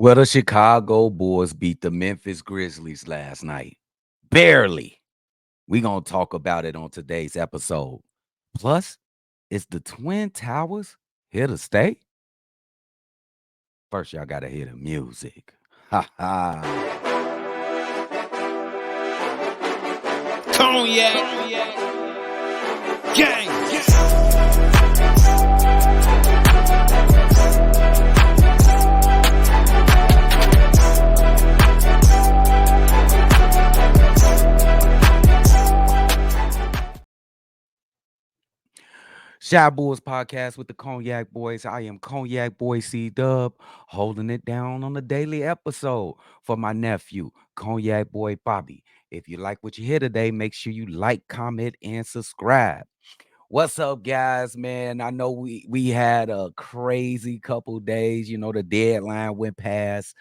Well, the Chicago Bulls beat the Memphis Grizzlies last night. Barely. We gonna talk about it on today's episode. Plus, is the Twin Towers here to stay? First, y'all gotta hear the music. Ha ha. Cognac, gang. Shy Bulls podcast with the Cognac Boys. I am Cognac Boy CDubb, holding it down on the daily episode for my nephew, Cognac Boy Bobby. If you like what you hear today, make sure you like, comment, and subscribe. What's up, guys? Man, I know we had a crazy couple days. You know, the deadline went past.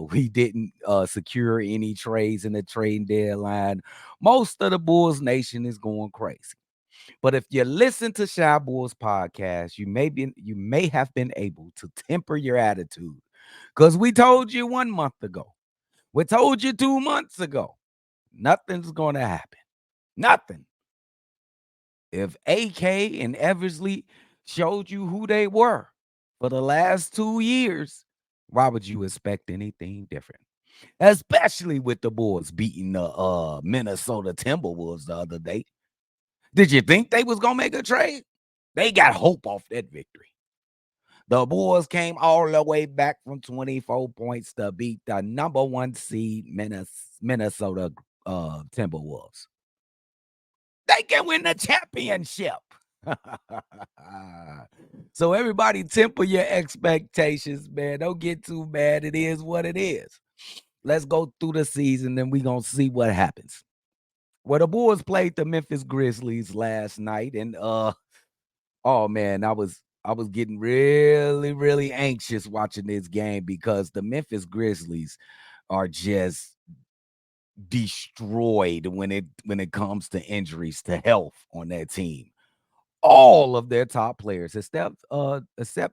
We didn't secure any trades in the trading deadline. Most of the Bulls Nation is going crazy. But if you listen to Shy Bulls podcast, you may have been able to temper your attitude. Because we told you 1 month ago. We told you 2 months ago. Nothing's gonna happen. Nothing. If AK and Eversley showed you who they were for the last 2 years, why would you expect anything different? Especially with the Bulls beating the Minnesota Timberwolves the other day. Did you think they was gonna make a trade? They got hope off that victory. The Bulls came all the way back from 24 points to beat the number 1 seed Minnesota Timberwolves. They can win the championship. So everybody temper your expectations, man. Don't get too mad. It is what it is. Let's go through the season, then we're gonna see what happens. Well, the Bulls played the Memphis Grizzlies last night, and oh man, I was getting really anxious watching this game because the Memphis Grizzlies are just destroyed when it comes to injuries to health on that team. All of their top players, except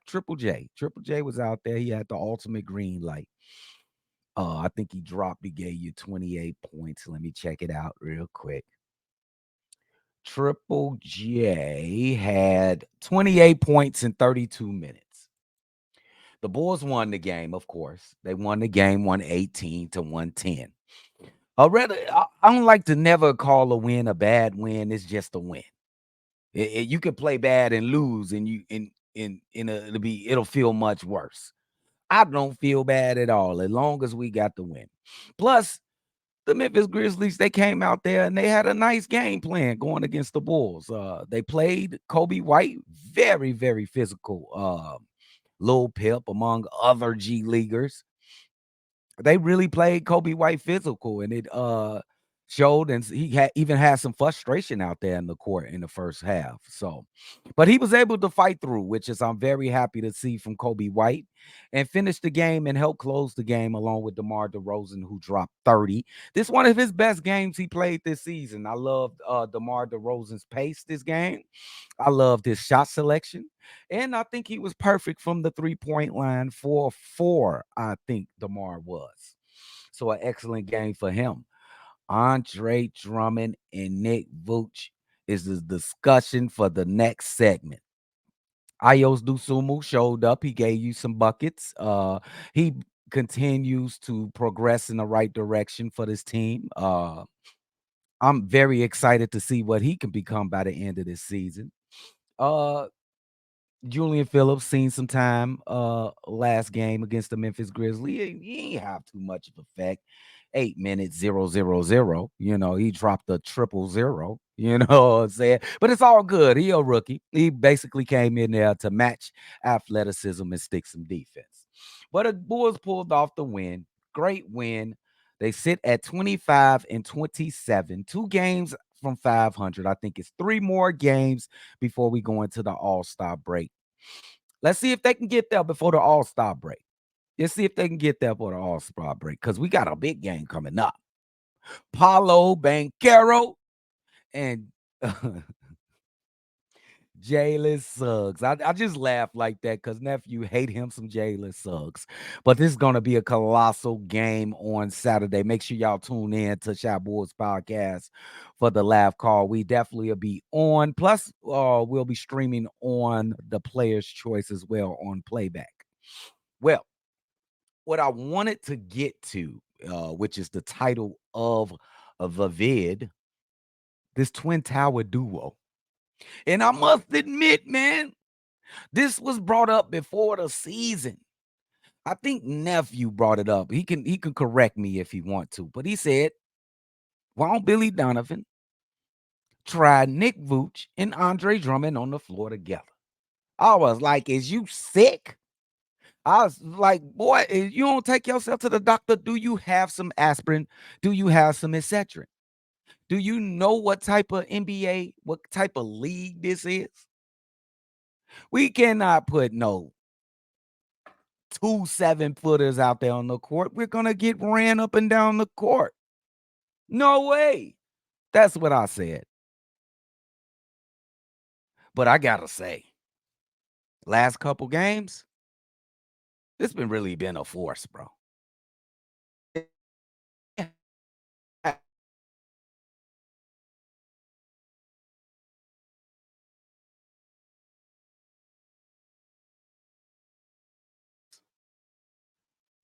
Triple J. Triple J was out there. He had the ultimate green light. I think he gave you 28 points. Let me check it out real quick. Triple J had 28 points in 32 minutes. The Bulls won the game, of course. They won the game 118-110. I don't like to never call a win a bad win. It's just a win. You can play bad and lose, and it'll feel much worse. I don't feel bad at all as long as we got the win. Plus, the Memphis Grizzlies, they came out there and they had a nice game plan going against the Bulls. They played Kobe White, very physical. Lil Pip, among other G Leaguers. They really played Kobe White physical, and it showed, and even had some frustration out there in the court in the first half. So, but he was able to fight through, which is I'm very happy to see from Kobe White, and finish the game and help close the game along with DeMar DeRozan, who dropped 30. This is one of his best games he played this season. I loved DeMar DeRozan's pace this game. I loved his shot selection. And I think he was perfect from the 3-point line for 4, I think DeMar was. So an excellent game for him. Andre Drummond and Nick Vucevic is the discussion for the next segment. Ayos Dusumu showed up. He gave you some buckets. He continues to progress in the right direction for this team. I'm very excited to see what he can become by the end of this season. Uh, Julian Phillips seen some time last game against the Memphis Grizzlies. He ain't have too much of effect. 8 minutes 0-0-0. You know, he dropped a 0-0. You know what I'm saying? But it's all good. He a rookie. He basically came in there to match athleticism and stick some defense. But the Bulls pulled off the win. Great win. They sit at 25-27. 2 games from 500. I think it's 3 more games before we go into the All-Star break. Let's see if they can get there before the All-Star break. Let's see if they can get there for the All-Star break, because we got a big game coming up. Paulo Banchero and Jalen Suggs. I just laugh like that because nephew hate him some Jalen Suggs. But this is gonna be a colossal game on Saturday. Make sure y'all tune in to Shot Boys Podcast for the live call. We definitely will be on. Plus, we'll be streaming on the Player's Choice as well on playback. Well, what I wanted to get to, which is the title of the vid, this Twin Tower duo. And I must admit, man, this was brought up before the season. I think nephew brought it up. He can correct me if he want to, but he said, "Why don't Billy Donovan try Nick Vooch and Andre Drummond on the floor together?" I was like, "Is you sick?" I was like, "Boy, if you don't take yourself to the doctor, do you have some aspirin? Do you have some Excedrin? Do you know what type of NBA, what type of league this is? We cannot put no 2 7-footers out there on the court. We're gonna get ran up and down the court. No way." That's what I said. But I gotta say, last couple games, it's been a force, bro.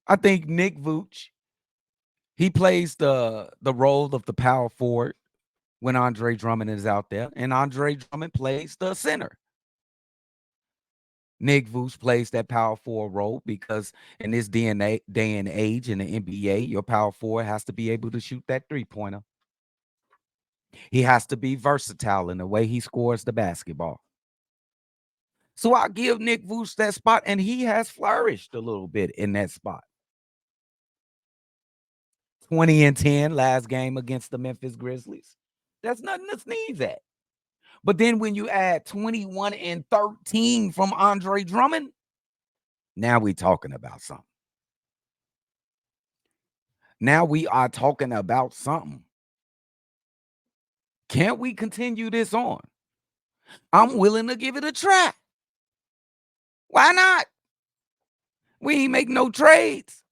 I think Nick Vooch, he plays the role of the power forward when Andre Drummond is out there, and Andre Drummond plays the center. Nick Vooch plays that power forward role because in this day and age in the NBA, your power forward has to be able to shoot that three-pointer. He has to be versatile in the way he scores the basketball. So I give Nick Vooch that spot, and he has flourished a little bit in that spot. 20-10 last game against the Memphis Grizzlies. That's nothing to sneeze at. But then when you add 21-13 from Andre Drummond, now we talking about something. Now we are talking about something. Can't we continue this on? I'm willing to give it a try. Why not? We ain't make no trades.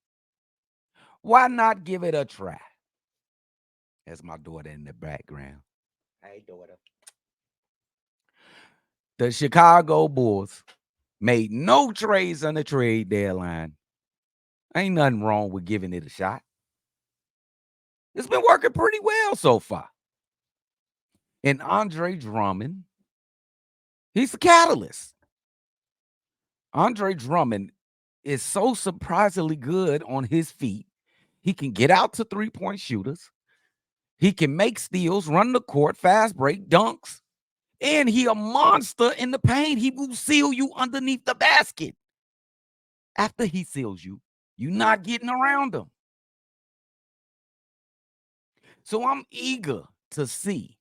Why not give it a try? That's my daughter in the background. Hey, daughter. The Chicago Bulls made no trades on the trade deadline. Ain't nothing wrong with giving it a shot. It's been working pretty well so far. And Andre Drummond, he's the catalyst. Andre Drummond is so surprisingly good on his feet. He can get out to three-point shooters. He can make steals, run the court, fast break, dunks. And he a monster in the paint. He will seal you underneath the basket. After he seals you, you're not getting around him. So I'm eager to see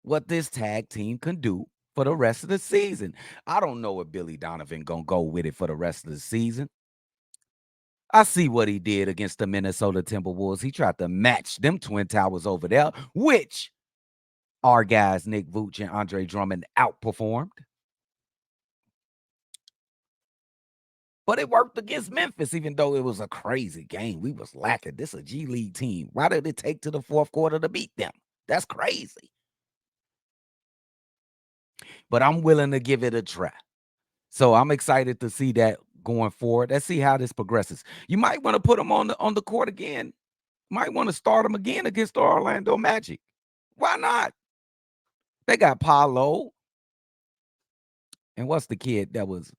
what this tag team can do for the rest of the season. I don't know if Billy Donovan gonna go with it for the rest of the season. I see what he did against the Minnesota Timberwolves. He tried to match them Twin Towers over there, which our guys Nick Vooch and Andre Drummond outperformed. But it worked against Memphis, even though it was a crazy game. We was lacking. This is a G League team. Why did it take to the fourth quarter to beat them? That's crazy. But I'm willing to give it a try. So I'm excited to see that going forward. Let's see how this progresses. You might want to put them on the court again. Might want to start them again against the Orlando Magic. Why not? They got Paolo. And what's the kid that was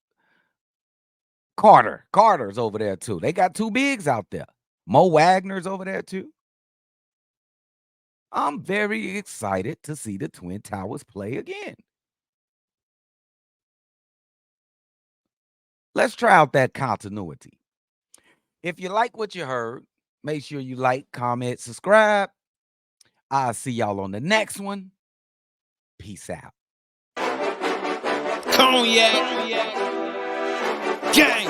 Carter? Carter's over there too. They got two bigs out there. Mo Wagner's over there too. I'm very excited to see the Twin Towers play again. Let's try out that continuity. If you like what you heard, make sure you like, comment, subscribe. I'll see y'all on the next one. Peace out. Cognac. Gang.